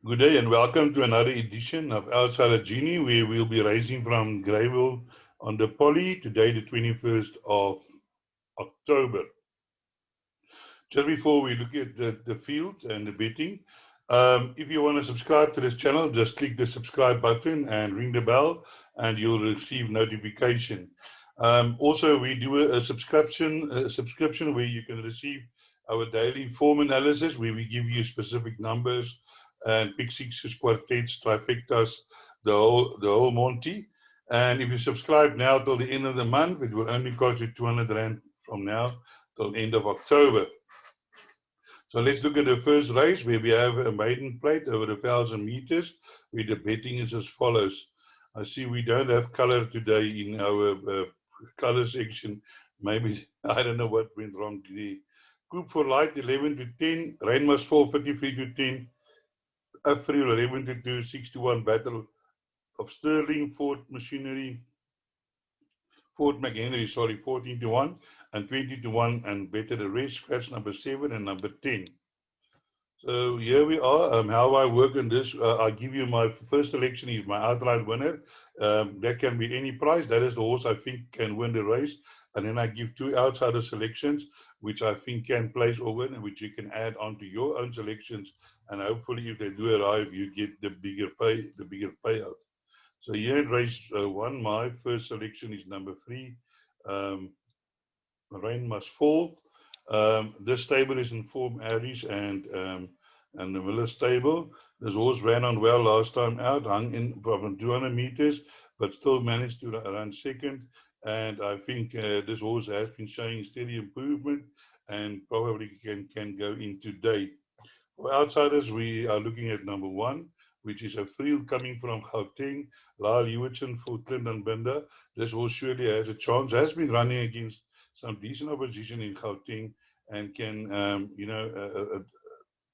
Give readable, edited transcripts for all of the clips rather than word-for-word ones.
Good day and welcome to another edition of Outside of Genie, where we'll be racing from Greyville on the Poly today, the 21st of October. Just before we look at the fields and the betting, if you want to subscribe to this channel, just click the subscribe button and ring the bell, and you'll receive notification. Also, we do a subscription where you can receive our daily form analysis, where we give you specific numbers and pick sixes, quartets, trifectas, the whole Monty. And if you subscribe now till the end of the month, it will only cost you 200 Rand from now till the end of October. So let's look at the first race where we have a maiden plate over 1,000 meters, where the betting is as follows. I see we don't have color today in our color section. Maybe, I don't know what went wrong today. Group for light 11 to 10, rain must fall 53 to 10, Afriel 11 to 2, 6 to 1, Battle of Sterling, Ford Machinery, Fort McHenry, sorry, 14 to 1 and 20 to 1, and better the rest, scratch number 7 and number 10. So here we are. How I work on this, I give you my first selection is my outright winner. That can be any price. That is the horse I think can win the race. And then I give two outsider selections, which I think can place or win, and which you can add onto your own selections. And hopefully, if they do arrive, you get the bigger payout. So here in race one, my first selection is number 3. Rain must fall. This stable is in form Aries and the Miller stable. This horse ran on well last time out, hung in from 200 meters, but still managed to run second. And I think this horse has been showing steady improvement and probably can go in today. For outsiders, we are looking at number 1, which is a field coming from Gauteng, Lyle Hewitson for Clinton Binder. This horse surely has a chance, has been running against some decent opposition in Gauteng, and can,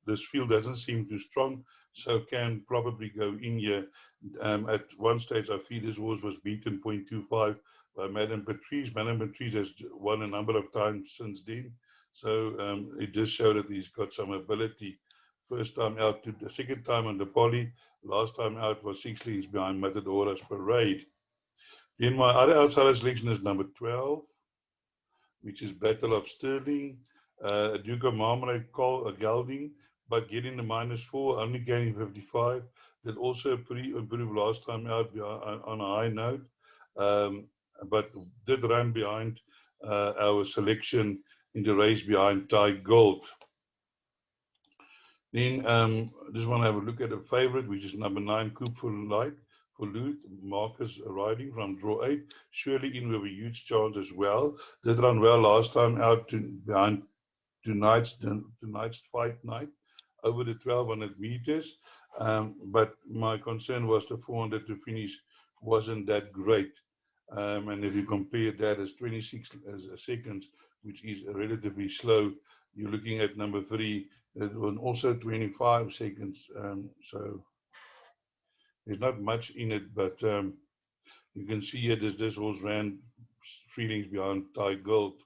this field doesn't seem too strong, so can probably go in here. At one stage, I feel this horse was beaten 0.25 by Madame Patrice. Madame Patrice has won a number of times since then, so it just showed that he's got some ability. First time out to the second time on the Poly. Last time out was 6 lengths behind Matadora's Parade. Then my other outsider selection is number 12, which is Battle of Sterling. Duke of Marmalade Gelding, but getting the -4, only gaining 55. Did also improve last time out on a high note, but did run behind our selection in the race behind Ty Gold. Then just want to have a look at a favorite, which is number 9, Coup for Light, for Loot, Marcus riding from draw 8. Surely in with a huge chance as well. Did run well last time out behind tonight's fight night over the 1,200 meters. But my concern was the 400 to finish wasn't that great. And if you compare that as 26 seconds, which is relatively slow, you're looking at number 3, that was also 25 seconds. So there's not much in it, but you can see here this horse ran 3 lengths behind Ty Gold.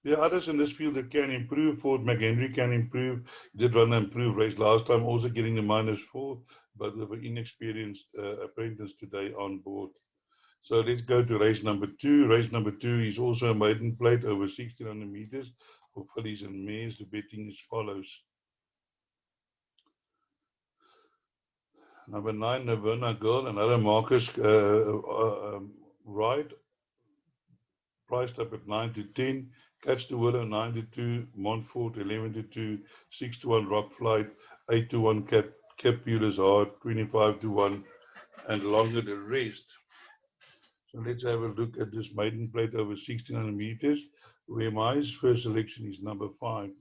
There are others in this field that can improve. Ford McHenry can improve. He did run an improved race last time, also getting the -4, but with an inexperienced apprentice today on board. So let's go to race number 2. Race number 2 is also a maiden plate over 1,600 meters for fillies and mares. The betting is follows. Number 9, Naverna Girl, another Marcus ride, priced up at 9 to 10. Catch the Willow 9 to 2. Montfort 11 to 2. 6 to 1 Rock Flight. 8 to 1 Capulas Hard. 25 to 1. And longer the rest. So let's have a look at this maiden plate over 1,600 meters, where my first selection is number 5.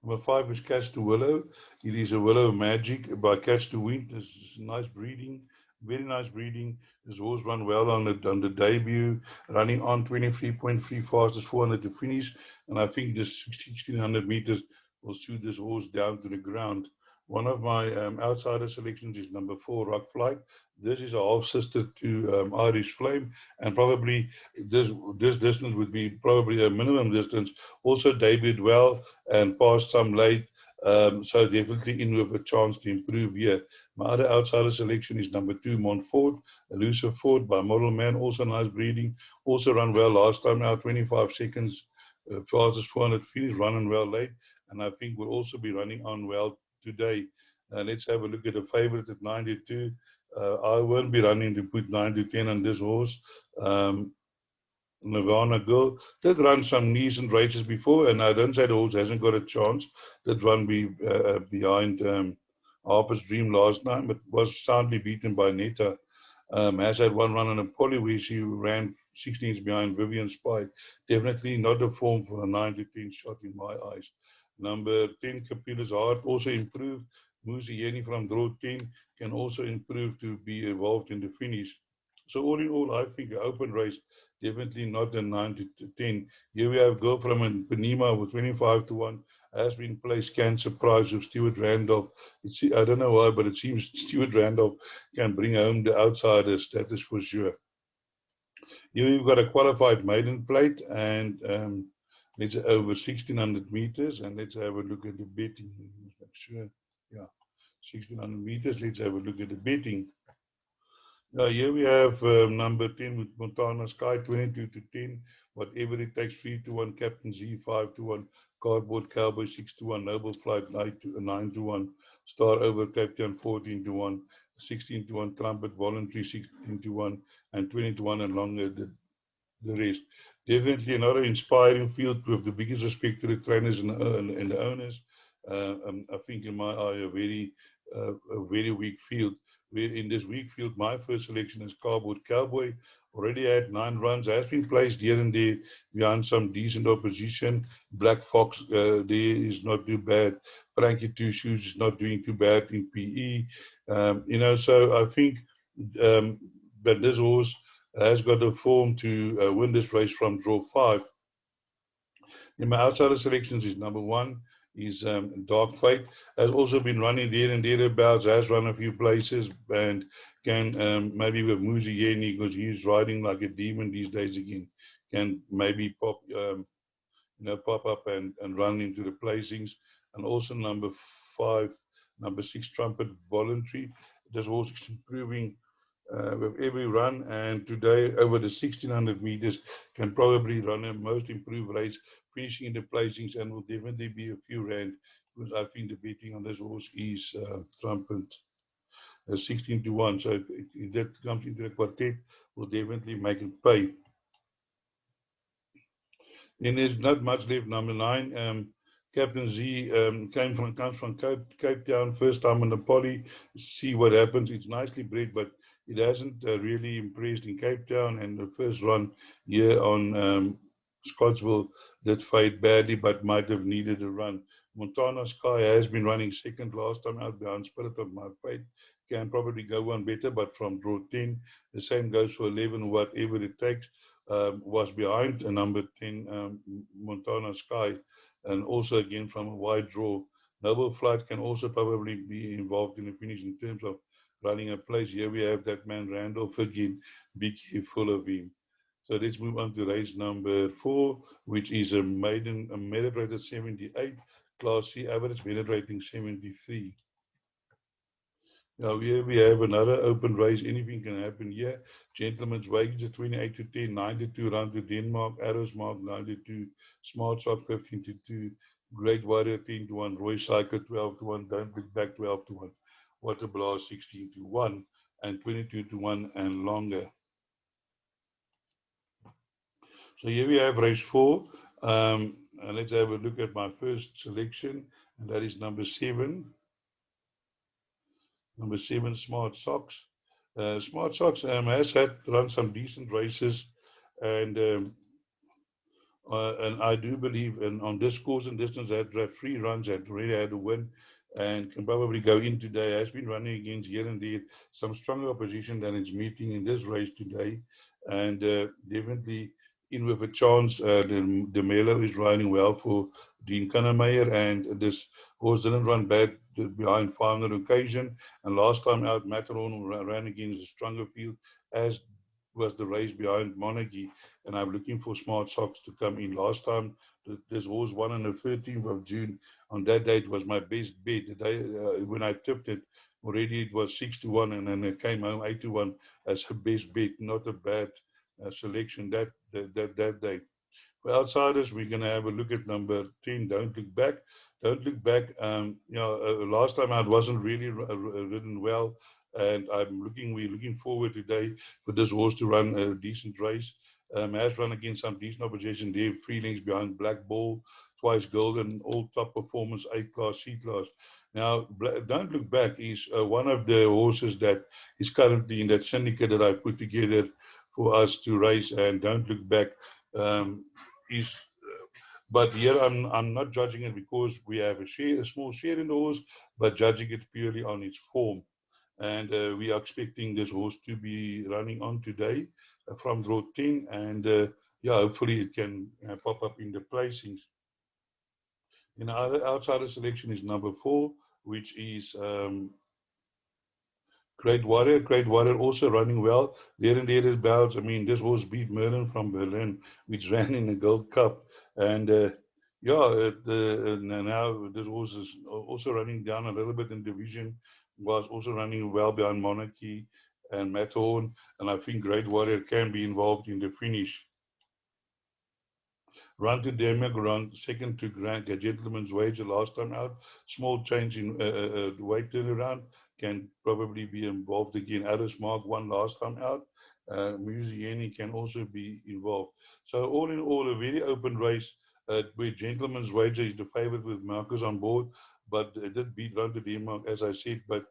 Number 5 is Catch the Willow. It is a Willow Magic by Catch the Wind. This is nice breeding, very nice breeding. This horse run well on the debut, running on 23.3 fastest 400 to finish. And I think this 1,600 meters will suit this horse down to the ground. One of my outsider selections is number 4, Rock Flight. This is a half sister to Irish Flame, and probably this distance would be probably a minimum distance. Also debuted well and passed some late So definitely in with a chance to improve here. My other outsider selection is number 2, Montfort, Elusive Fort by Model Man. Also nice breeding. Also run well last time out, 25 seconds. Fastest 400 finish, running well late. And I think will also be running on well today. Let's have a look at the favorite at 92. I won't be running to put 9 to 10 on this horse. Nirvana Girl did run some decent races before, and I don't say the horse hasn't got a chance. Did run behind Harper's Dream last night, but was soundly beaten by Netta. Has had one run on a poly where she ran 16s behind Vivian Spy. Definitely not a form for a 9 to 10 shot in my eyes. Number 10, Capilla's Heart, also improved. Musieni from draw 10 can also improve to be involved in the finish. So all in all, I think an open race, definitely not a 9 to 10. Here we have Girl from Panema with 25 to 1. Has been placed Cancer Prize with Stuart Randolph. I don't know why, but it seems Stuart Randolph can bring home the outsiders, that is for sure. Here we've got a qualified maiden plate, and it's over 1600 meters, and let's have a look at the betting. Make sure, yeah, 1600 meters. Let's have a look at the betting. Here we have number 10 with Montana Sky, 22 to 10. Whatever it takes, 3 to 1. Captain Z, 5 to 1. Cardboard Cowboy, 6 to 1. Noble Flight, 9 to 1. Star Over Cape Town, 14 to 1. 16 to 1. Trumpet Voluntary, 16 to 1. And 20 to 1 and longer the rest. Definitely another inspiring field with the biggest respect to the trainers and the owners. I think in my eye, a very weak field. Where in this weak field, my first selection is Cardboard Cowboy. Already had 9 runs, has been placed here and there behind some decent opposition. Black Fox there is not too bad. Frankie Two Shoes is not doing too bad in PE. So I think that this horse has got a form to win this race from draw 5. In my outsider selections is number 1 is Dark Fate. Has also been running there and thereabouts, has run a few places, and can maybe with Musieni, because he's riding like a demon these days again, can maybe pop up and run into the placings. And also number 5, number 6, Trumpet Voluntary. This horse is improving with every run, and today over the 1600 meters can probably run a most improved race, finishing in the placings, and will definitely be a few rand, because I think the betting on this horse is Trumpet 16 to 1. So if that comes into the quartet, will definitely make it pay. Then there's not much left. Number 9, Captain Z comes from Cape Town, first time on the poly. See what happens. It's nicely bred, but it hasn't really impressed in Cape Town. And the first run here on Scottsville did fade badly, but might have needed a run. Montana Sky has been running second last time out behind Spirit of My Faith. Can probably go one better, but from draw 10. The same goes for 11, whatever it takes. Was behind number 10, Montana Sky, and also again from a wide draw. Noble Flight can also probably be involved in the finish in terms of running a place. Here we have that man Randolph again. Be careful of him. So let's move on to race number 4, which is a merit rated 78, Class C average merit rating 73. Now here we have another open race. Anything can happen here. Gentlemen's Wages 28 to 10, 92 run to Denmark, Arrows Mark 92, Smart Shot 15 to 2, Great Warrior 10 to 1, Roy Cycle 12 to 1, Don't Look Back 12 to 1, Water Blast 16 to 1, and 22 to 1 and longer. So here we have race 4. And let's have a look at my first selection, and that is number 7. Number 7, Smart Socks. Smart Socks has run some decent races, and I do believe, and on this course and distance, had 3 runs, had already had a win, and can probably go in today. Has been running against here and there some stronger opposition than it's meeting in this race today, and definitely in with a chance. The Melo is riding well for Dean Kannemeyer, and this horse didn't run bad behind 500 occasion. And last time out, Matterhorn ran against a stronger field, as was the race behind Monarchy, and I'm looking for Smart Socks to come in. Last time, this horse won on the 13th of June. On that date was my best bet. The day, when I tipped it, already it was 6-1, and then it came home 8-1 as a best bet. Not a bad selection that day. For outsiders, we're going to have a look at number 10, Don't Look Back. Don't Look Back, last time out wasn't really ridden well, and we're looking forward today for this horse to run a decent race. Has run against some decent opposition there, 3 lengths behind Black Ball, twice Golden, all top performance, A class, C class. Now, Don't Look Back is one of the horses that is currently in that syndicate that I put together for us to race, and Don't Look Back um, is but here I'm not judging it because we have a small share in the horse, but judging it purely on its form. And we are expecting this horse to be running on today from draw 10, and yeah, hopefully it can pop up in the placings. In our outsider selection is number 4, which is Great Warrior also running well. There and there is bouts. I mean, this horse beat Merlin from Berlin, which ran in the Gold Cup. And yeah, now this horse is also running down a little bit in division, was also running well behind Monarchy and Matterhorn. And I think Great Warrior can be involved in the finish. Run to Denmark, run second to Grand Gentleman's Wager last time out. Small change in weight turnaround can probably be involved again. Addis Mark won last time out. Musieni can also be involved. So all in all, a very open race where Gentleman's Wager is the favorite with Marcus on board. But it did beat Run to Denmark, as I said. But,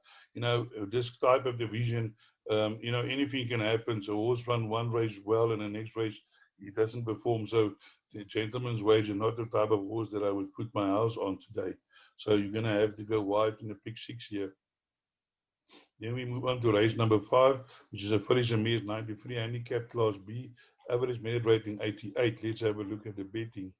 this type of division, anything can happen. So horse run one race well and the next race he doesn't perform. So the Gentleman's Wager, not the type of horse that I would put my house on today. So you're going to have to go wide in the pick 6 here. Then we move on to race number 5, which is a Fillies and Mares 93 handicap class B, average merit rating 88. Let's have a look at the betting.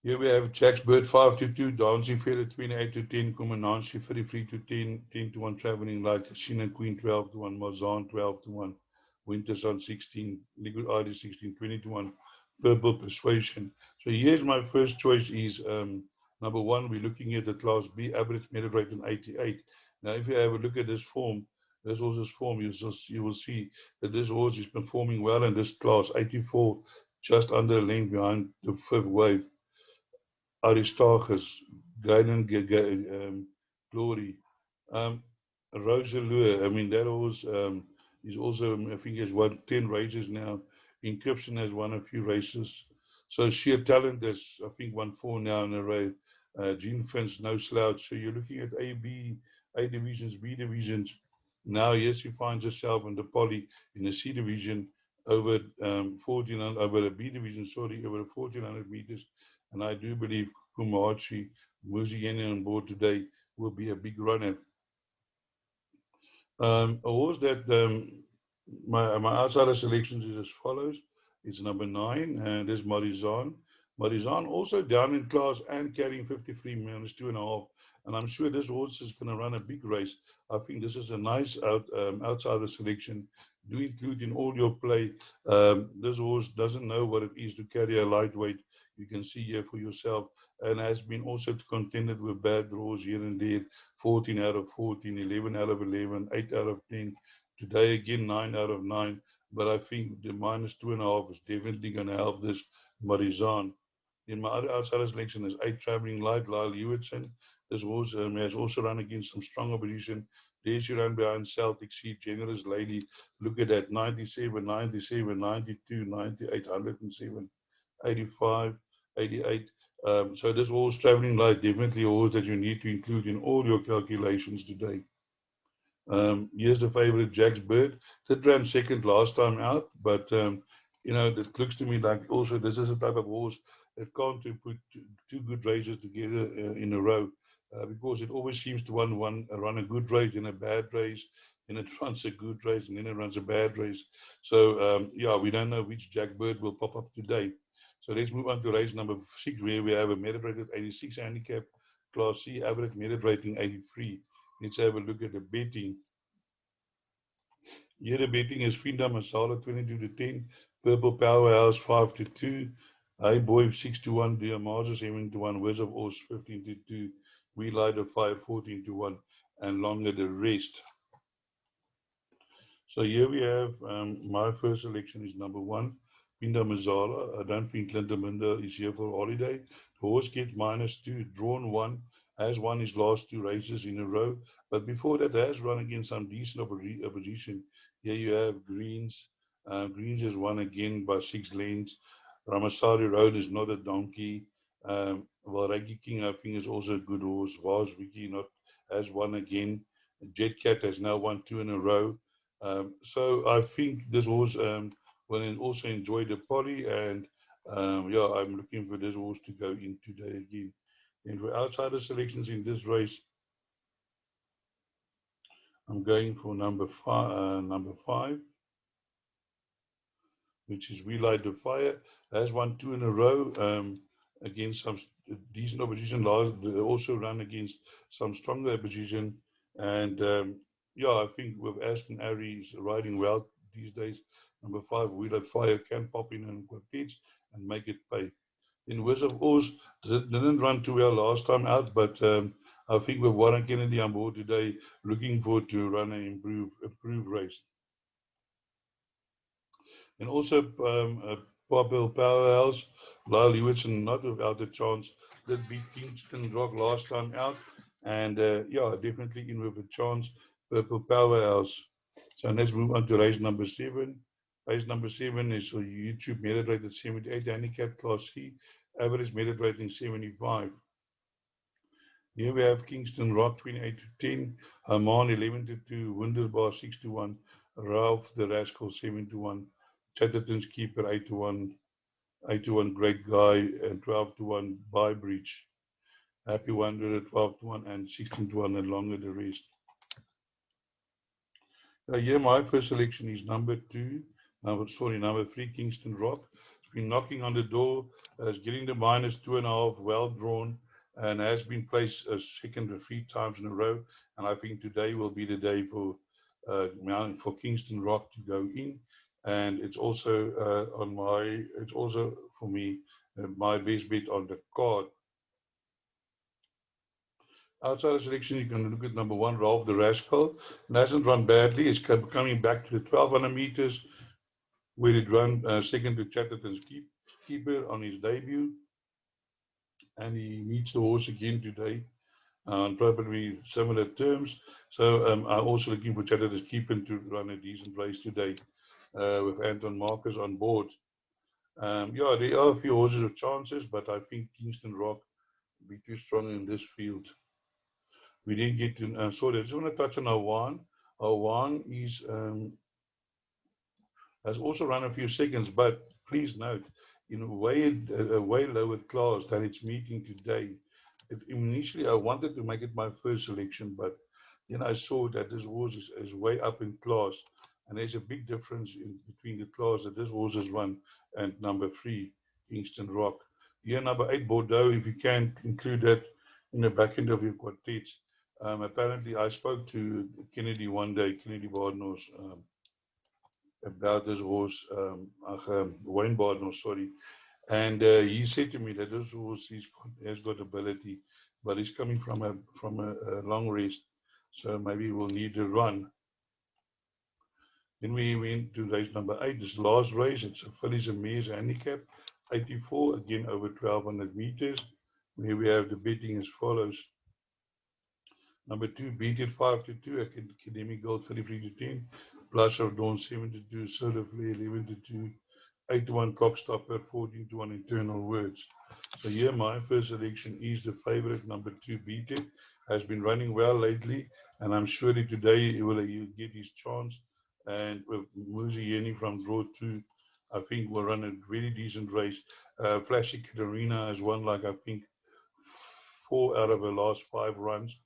Here we have Jack's Bird 5-2, Dancing Feather 28-10, Comananshi 33-10, 10-1 Traveling Like Sheena Queen 12-1, Mazan 12-1, Winters on 16, Liquid ID 16, 20-1, Purple Persuasion. So here's my first choice is number 1, we're looking at the class B, average merit rating 88. Now if you have a look at this form, this horse's form, you will see that this horse is performing well in this class, 84, just under a length behind the 5th wave. Aristarchus, Guidon Glory, Rosalua. I mean, that horse is also, I think, has won 10 races now. Encryption has won a few races. So Sheer Talent has, I think, won 4 now in a row. Gene Finch, No Slouch. So you're looking at A divisions, B divisions. Now, yes, you find yourself in the poly in the C division over 1400, over the B division, sorry, over 1400 meters. And I do believe Kumachi, Muzieni on board today will be a big runner. A horse that my outsider selections is as follows. It's number 9, and there's Marizan. Marizan also down in class and carrying 53 minus 2.5. And I'm sure this horse is going to run a big race. I think this is a nice outsider selection. Do include in all your play. This horse doesn't know what it is to carry a lightweight. You can see here for yourself, and has been also contended with bad draws here and there. 14 out of 14, 11 out of 11, 8 out of 10. Today again, 9 out of 9. But I think the minus 2.5 is definitely going to help this Marizan. In my other outsider selection is 8 Traveling Light, Lyle Hewitson. This horse has also run against some strong opposition. There she ran behind Celtic Sea, Generous Lady. Look at that, 97, 97, 92, 98, 107, 85, 88. So this horse Traveling Light, definitely a horse that you need to include in all your calculations today. Here's the favorite, Jack's Bird. That ran second last time out, but it looks to me like also this is a type of horse that can't put two good races together in a row, because it always seems to run a good race, then a bad race, then it runs a good race, and then it runs a bad race. So yeah, we don't know which Jack Bird will pop up today. So let's move on to race number 6, where we have a merit rated 86 handicap, Class C, average merit rating 83. Let's have a look at the betting. Here the betting is Finda Masala 22-10, Purple Powerhouse 5-2, High Boy 6-1, Diamaza 7-1, Wizard of Oz 15-2, We Light of Fire 14-1, and longer the rest. So here we have my first selection is number 1, Pinda Mazala. I don't think Linda is here for holiday. The horse gets -2, drawn 1, has won his last 2 races in a row. But before that, has run against some decent opposition. Here you have Greens. Greens has won again by 6 lengths. Ramasari Road is not a donkey. Waragi King, I think, is also a good horse. Vaz Vicky not has won again. Jet Cat has now won 2 in a row. So I think this horse will also enjoy the poly, and yeah, I'm looking for this horse to go in today again. And for outsider selections in this race, I'm going for number five, which is We Light the Fire. Has won 2 in a row against some decent opposition. They also run against some stronger opposition. And yeah, I think with Aston Aries riding well these days, number 5, We Light Fire can pop in quartets and make it pay. In Wizard of Oz, didn't run too well last time out, but I think with Warren Kennedy on board today, looking forward to run an improved race. And also Purple Powerhouse, Lyle Hewitson, not without a chance, did beat Kingston Rock last time out. And yeah, definitely in with a chance, Purple Powerhouse. So let's move on to race number 7. Race number 7 is a YouTube merit rated 78, handicap class C, average merit rating 75. Here we have Kingston Rock 28-10, Haman 11-2, Wunderbar 6-1, Ralph the Rascal 7-1, Chatterton's Keeper 8-1, 8-1 Great Guy, and 12-1 By Bridge. Happy Wanderer 12-1 and 16-1 and longer the rest. Here my first selection is number 3, Kingston Rock. It's been knocking on the door, is getting the -2.5, well drawn, and has been placed second 3 times in a row. And I think today will be the day for Kingston Rock to go in. And it's also it's also for me my best bet on the card. Outside of selection, you can look at number 1, Ralph the Rascal. It hasn't run badly. It's coming back to the 1200 meters, where it ran second to Chatterton's Keeper on his debut. And he meets the horse again today on probably similar terms. So I'm also looking for Chatterton's Keeper to run a decent race today with Anton Marcus on board. Yeah, there are a few horses of chances, but I think Kingston Rock will be too strong in this field. We didn't get to, sorry, I just want to touch on Awan. Awan has also run a few seconds, but please note, in a way lower class than it's meeting today. Initially, I wanted to make it my first selection, but then I saw that this horse is way up in class, and there's a big difference between the class that this horse has run and number 3, Kingston Rock. Here, number 8, Bordeaux, if you can include that in the back end of your quartets. Apparently, I spoke to Kennedy one day, Kennedy Barnos, about this horse, Wayne Barnos, sorry. And he said to me that this horse has got ability, but he's coming from a long rest, so maybe he will need to run. Then we went to race number 8, this last race. It's a fillies and mares handicap, 84, again over 1200 meters, where we have the betting as follows. Number 2, Beat It 5-2, Academic Gold 33-10, Blush of Dawn 7-2, Soul of Flare 11-2, 8-1 Clockstopper 14-1 Internal Words. So here my first selection is the favorite, number 2, Beat It. Has been running well lately, and I'm sure that today he will get his chance. And with Muzi Yeni from draw 2, I think will run a really decent race. Flashy Katarina has won, like, I think 4 out of her last 5 runs.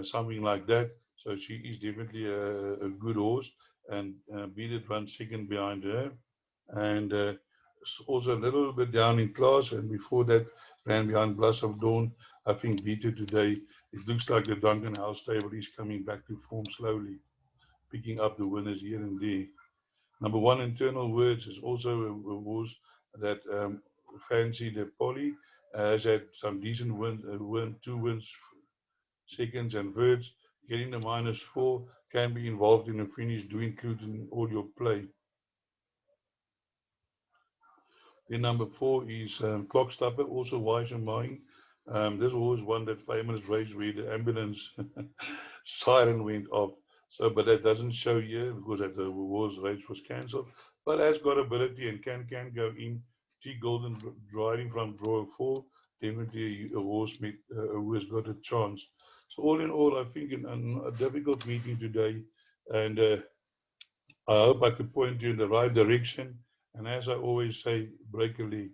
Something like that. So she is definitely a good horse, and Beat It runs second behind her, and also a little bit down in class. And before that, ran behind Blush of Dawn. I think Beat It today. It looks like the Duncan House stable is coming back to form slowly. picking up the winners here and there. Number one, internal words is also a horse that fancy the Polly, has had some decent two wins, seconds, and words. Getting the -4 can be involved in a finish, do including all your play. Then number four is Clock Stopper, also wise and mine. There's always one that famous race where the ambulance siren went off. So, but that doesn't show here because that the war's race was cancelled. But has got ability and can go in. T Golden riding from draw four, definitely a horse who has got a chance. So all in all, I think a difficult meeting today, and I hope I could point you in the right direction. And as I always say, break a leg.